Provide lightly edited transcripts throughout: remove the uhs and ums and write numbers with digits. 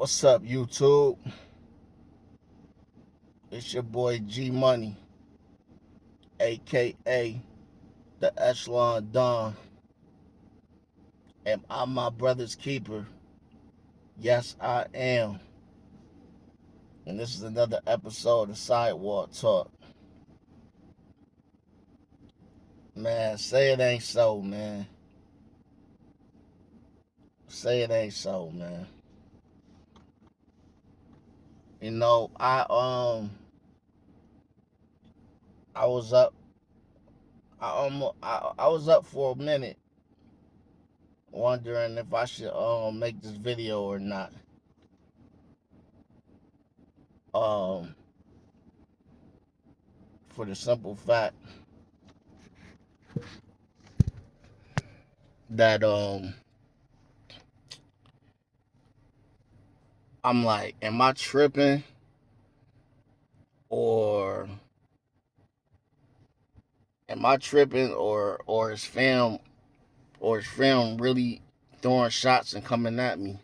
What's up, YouTube? It's your boy G Money, aka the Echelon Don, and I'm my brother's keeper. Yes, I am. And this is another episode of Sidewalk Talk. Man, say it ain't so, man. Say it ain't so, man. You know, I was up. I was up for a minute, wondering if I should make this video or not. Um, for the simple fact that I'm like, am I tripping, or is fam really throwing shots and coming at me?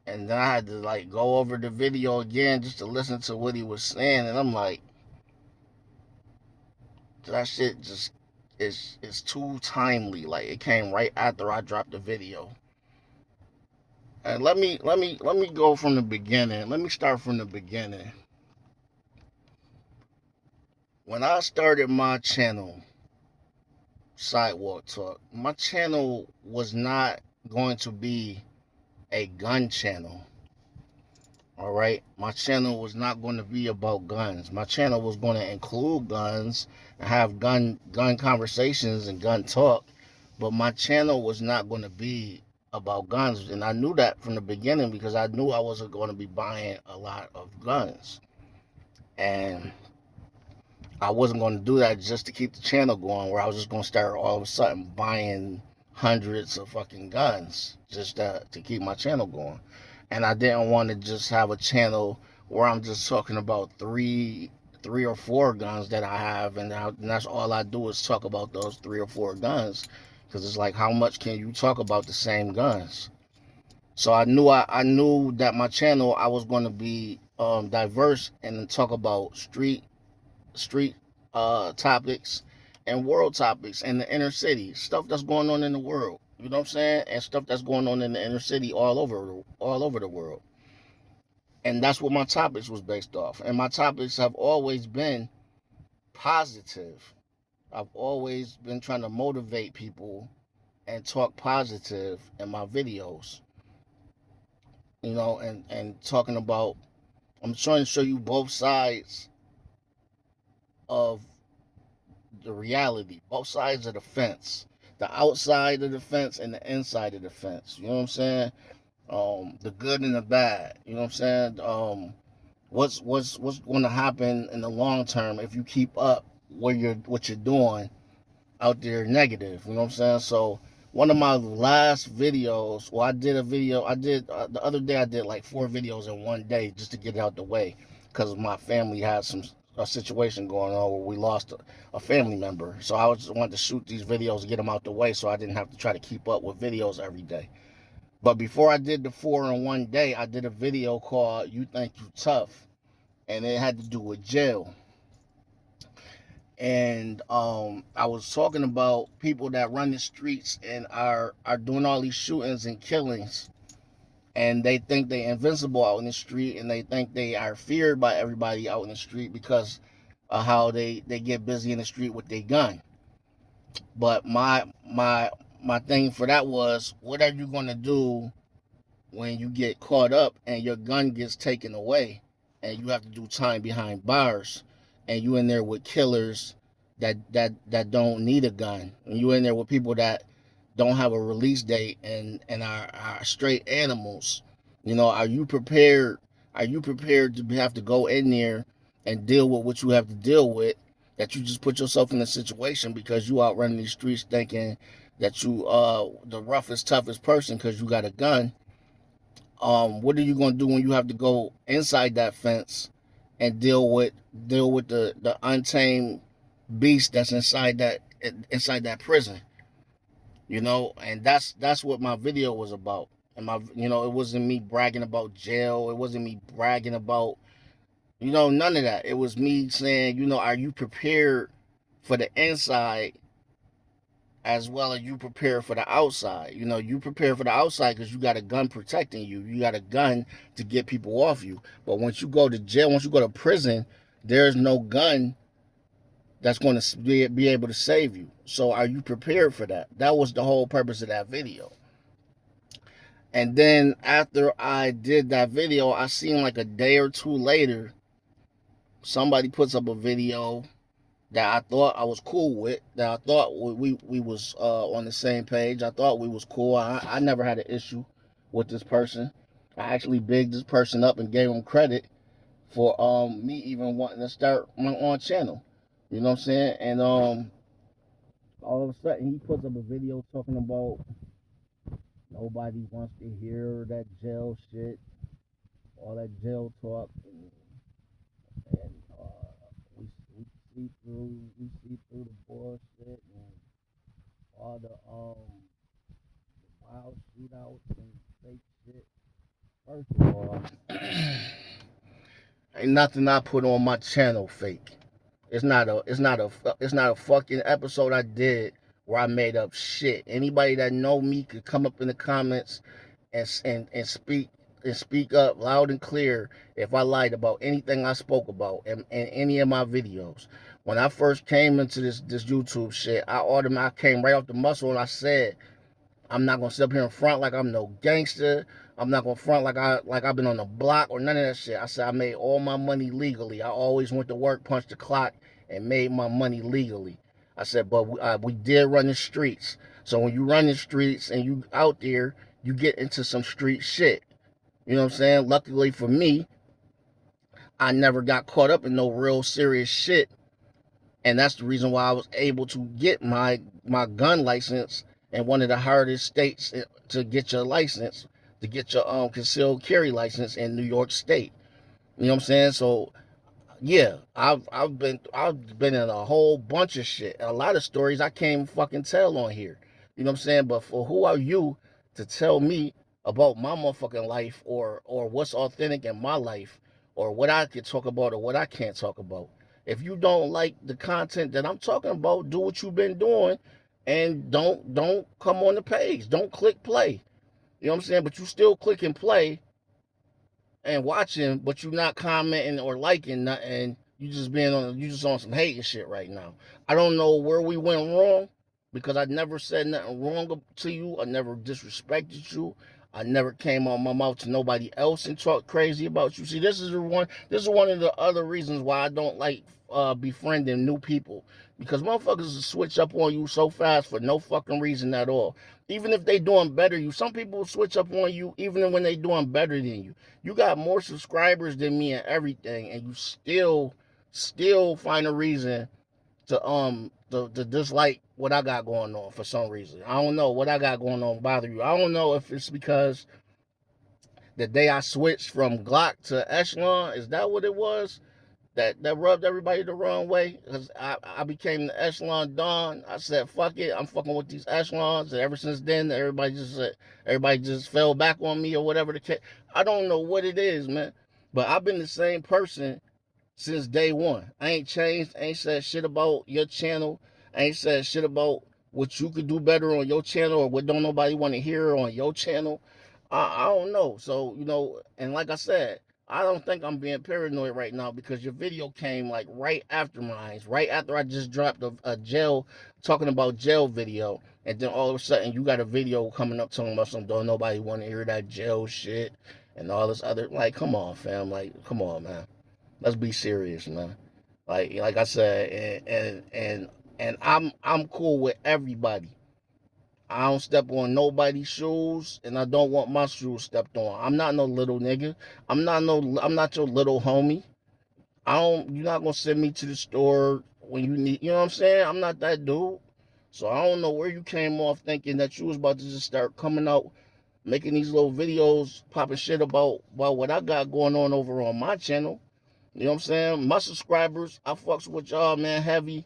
And then I had to like go over the video again just to listen to what he was saying, and I'm like, that shit just is too timely. Like, it came right after I dropped the video. And let me go from the beginning. Let me start from the beginning. When I started my channel, Sidewalk Talk, my channel was not going to be a gun channel. All right, my channel was not going to be about guns. My channel was going to include guns and have gun conversations and gun talk, but my channel was not going to be about guns. And I knew that from the beginning because I knew I wasn't going to be buying a lot of guns, and I wasn't going to do that just to keep the channel going, where I was just going to start all of a sudden buying hundreds of fucking guns just to keep my channel going. And I didn't want to just have a channel where I'm just talking about three or four guns that I have, and that's all I do is talk about those 3 or 4 guns, because it's like, how much can you talk about the same guns? So I knew that my channel, I was going to be diverse and talk about street topics and world topics and the inner city stuff that's going on in the world. You know what I'm saying? And stuff that's going on in the inner city all over the world. And that's what my topics was based off. And my topics have always been positive. I've always been trying to motivate people and talk positive in my videos. You know, and talking about, I'm trying to show you both sides of the reality, both sides of the fence, the outside of the fence and the inside of the fence. You know what I'm saying? The good and the bad. You know what I'm saying? What's going to happen in the long term if you keep up what you're doing out there negative? You know what I'm saying? So one of my last videos, well, I did the other day. I did like 4 videos in one day just to get it out the way, because my family had a situation going on where we lost a family member. So I just wanted to shoot these videos, get them out the way, so I didn't have to try to keep up with videos every day. But before I did the 4 in one day, I did a video called "You Think You Tough," and it had to do with jail. And I was talking about people that run the streets and are doing all these shootings and killings, and they think they invincible out in the street, and they think they are feared by everybody out in the street because of how they get busy in the street with their gun. But my thing for that was, what are you gonna do when you get caught up and your gun gets taken away and you have to do time behind bars, and you in there with killers that don't need a gun, and you in there with people that don't have a release date and are straight animals? You know, are you prepared to have to go in there and deal with what you have to deal with, that you just put yourself in a situation because you out running these streets thinking that you the roughest, toughest person because you got a gun? What are you going to do when you have to go inside that fence and deal with the untamed beast that's inside that prison? And that's what my video was about. And it wasn't me bragging about jail. It wasn't me bragging about, none of that. It was me saying, are you prepared for the inside as well as you prepare for the outside? You prepare for the outside because you got a gun protecting you. You got a gun to get people off you. But once you go to jail, once you go to prison, there's no gun that's going to be able to save you. So are you prepared for that? That was the whole purpose of that video. And then after I did that video, I seen like a day or two later, somebody puts up a video that I thought I was cool with, that I thought we was on the same page. I thought we was cool. I never had an issue with this person. I actually bigged this person up and gave him credit for me even wanting to start my own channel. You know what I'm saying? And all of a sudden he puts up a video talking about nobody wants to hear that jail shit, all that jail talk, and we see through the bullshit and all the wild shootouts and fake shit. First of all, ain't nothing I put on my channel fake. It's not a fucking episode I did where I made up shit. Anybody that know me could come up in the comments and speak up loud and clear if I lied about anything I spoke about in any of my videos. When I first came into this YouTube shit, I came right off the muscle and I said, I'm not gonna sit up here in front like I'm no gangster. I'm not gonna front like I've been on the block or none of that shit. I said I made all my money legally. I always went to work, punched the clock, and made my money legally. I said, but we did run the streets. So when you run the streets and you out there, you get into some street shit. You know what I'm saying? Luckily for me, I never got caught up in no real serious shit. And that's the reason why I was able to get my gun license in one of the hardest states to get your license, to get your concealed carry license in New York State. You know what I'm saying? So yeah, I've been in a whole bunch of shit. A lot of stories I can't even fucking tell on here. You know what I'm saying? But for who are you to tell me about my motherfucking life or what's authentic in my life or what I can talk about or what I can't talk about? If you don't like the content that I'm talking about, do what you've been doing and don't come on the page. Don't click play. You know what I'm saying? But you still click and play and watching, but you're not commenting or liking nothing. You just on some hating shit right now. I don't know where we went wrong because I never said nothing wrong to you. I never disrespected you. I never came on my mouth to nobody else and talked crazy about you. See, this is one of the other reasons why I don't like befriending new people. Because motherfuckers will switch up on you so fast for no fucking reason at all. Even if they doing better than you, some people will switch up on you even when they doing better than you. You got more subscribers than me and everything, and you still find a reason to dislike what I got going on for some reason. I don't know what I got going on bother you. I don't know if it's because the day I switched from Glock to Echelon, is that what it was? That rubbed everybody the wrong way. Because I became the Echelon Don. I said, fuck it, I'm fucking with these Echelons. And ever since then, everybody just fell back on me or whatever the case. I don't know what it is, man. But I've been the same person since day one. I ain't changed. I ain't said shit about your channel. I ain't said shit about what you could do better on your channel or what don't nobody want to hear on your channel. I don't know. So, and like I said, I don't think I'm being paranoid right now because your video came like right after mine, right after I just dropped a jail, talking about jail video. And then all of a sudden you got a video coming up talking about something, don't nobody want to hear that jail shit and all this other, like, come on, fam. Like, come on, man. Let's be serious, man. Like I said, and I'm cool with everybody. I don't step on nobody's shoes, and I don't want my shoes stepped on. I'm not no little nigga. I'm not your little homie. You're not gonna send me to the store when you need, you know what I'm saying? I'm not that dude. So I don't know where you came off thinking that you was about to just start coming out, making these little videos, popping shit about what I got going on over on my channel. You know what I'm saying? My subscribers, I fucks with y'all, man, heavy.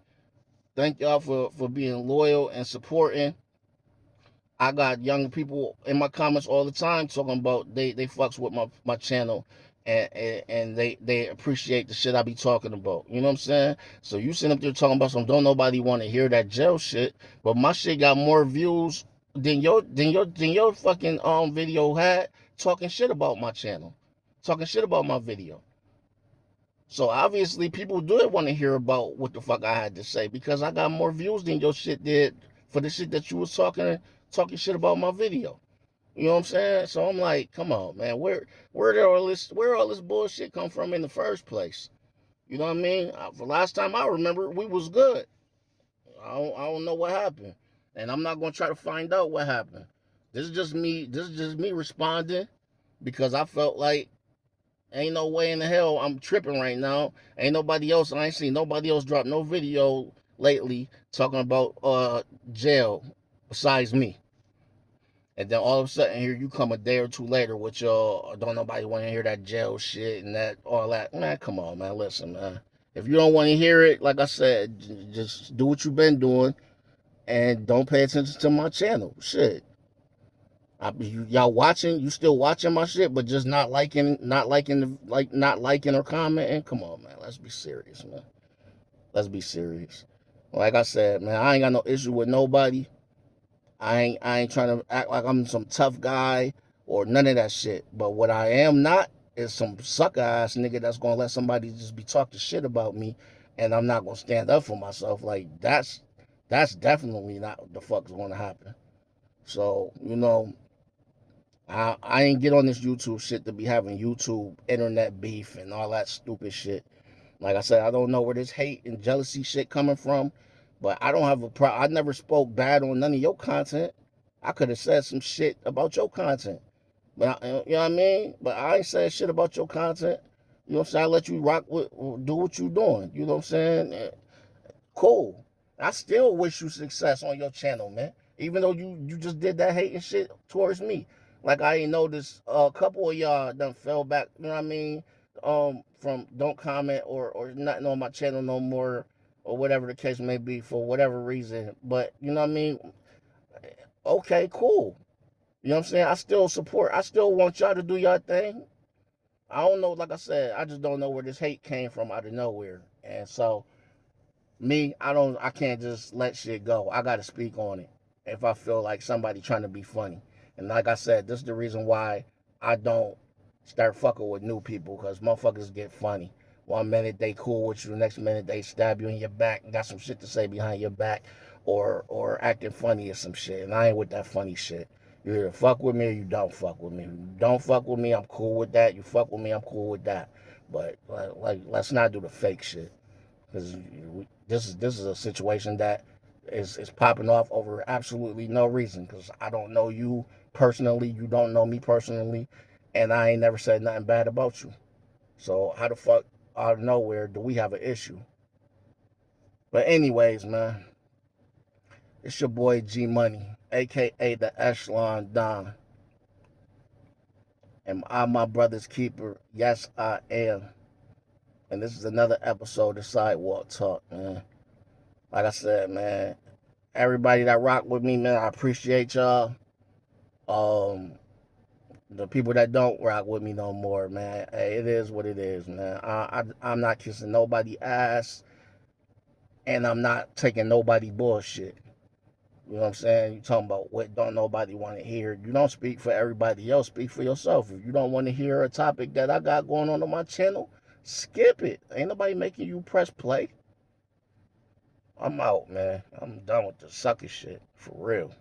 Thank y'all for being loyal and supporting. I got young people in my comments all the time talking about they fucks with my channel, and they appreciate the shit I be talking about. You know what I'm saying? So you sitting up there talking about some don't nobody want to hear that jail shit, but my shit got more views than your fucking video had talking shit about my channel, talking shit about my video. So obviously people do want to hear about what the fuck I had to say because I got more views than your shit did for the shit that you was talking shit about my video. You know what I'm saying? So I'm like, come on, man, where all this bullshit come from in the first place? You know what I mean? For last time I remember, we was good. I don't know what happened, and I'm not gonna try to find out what happened. This is just me. This is just me responding because I felt like ain't no way in the hell I'm tripping right now. Ain't nobody else. I ain't seen nobody else drop no video lately talking about jail besides me. And then all of a sudden here you come a day or two later with your don't nobody want to hear that jail shit and that all that. Man, come on, man. Listen, man. If you don't want to hear it, like I said, just do what you've been doing and don't pay attention to my channel. Shit. Y'all watching, you still watching my shit, but just not liking or commenting. Come on, man. Let's be serious, man. Let's be serious. Like I said, man, I ain't got no issue with nobody. I ain't trying to act like I'm some tough guy or none of that shit. But what I am not is some sucker ass nigga that's gonna let somebody just be talking shit about me, and I'm not gonna stand up for myself. Like that's definitely not what the fuck's gonna happen. So I ain't get on this YouTube shit to be having YouTube internet beef and all that stupid shit. Like I said, I don't know where this hate and jealousy shit coming from, but I don't have a problem. I never spoke bad on none of your content. I could have said some shit about your content, but you know what I mean. But I ain't said shit about your content. You know what I'm saying? I let you rock with, do what you doing. You know what I'm saying? Cool. I still wish you success on your channel, man. Even though you just did that hating shit towards me. Like I ain't noticed a couple of y'all done fell back, you know what I mean? From don't comment or nothing on my channel no more or whatever the case may be for whatever reason. But you know what I mean? Okay, cool. You know what I'm saying? I still want y'all to do y'all thing. I don't know, like I said, I just don't know where this hate came from out of nowhere. And so I can't just let shit go. I gotta speak on it if I feel like somebody trying to be funny. And like I said, this is the reason why I don't start fucking with new people, because motherfuckers get funny. One minute they cool with you, the next minute they stab you in your back and got some shit to say behind your back, or acting funny or some shit. And I ain't with that funny shit. You either fuck with me or you don't fuck with me. You don't fuck with me, I'm cool with that. You fuck with me, I'm cool with that. But like let's not do the fake shit, because this is a situation that is popping off over absolutely no reason. Because I don't know you personally, you don't know me personally, and I ain't never said nothing bad about you. So how the fuck out of nowhere do we have an issue? But anyways, man, it's your boy G Money, aka the Echelon Don, and I'm my brother's keeper. Yes, I am. And this is another episode of Sidewalk Talk, man. Like I said, man, everybody that rock with me, man, I appreciate y'all. Um, the people that don't rock with me no more, man, hey, it is what it is, man. I'm not kissing nobody ass, and I'm not taking nobody bullshit. You know what I'm saying? You talking about what don't nobody want to hear. You don't speak for everybody else. Speak for yourself. If you don't want to hear a topic that I got going on my channel, skip it. Ain't nobody making you press play. I'm out, man. I'm done with the sucker shit. For real.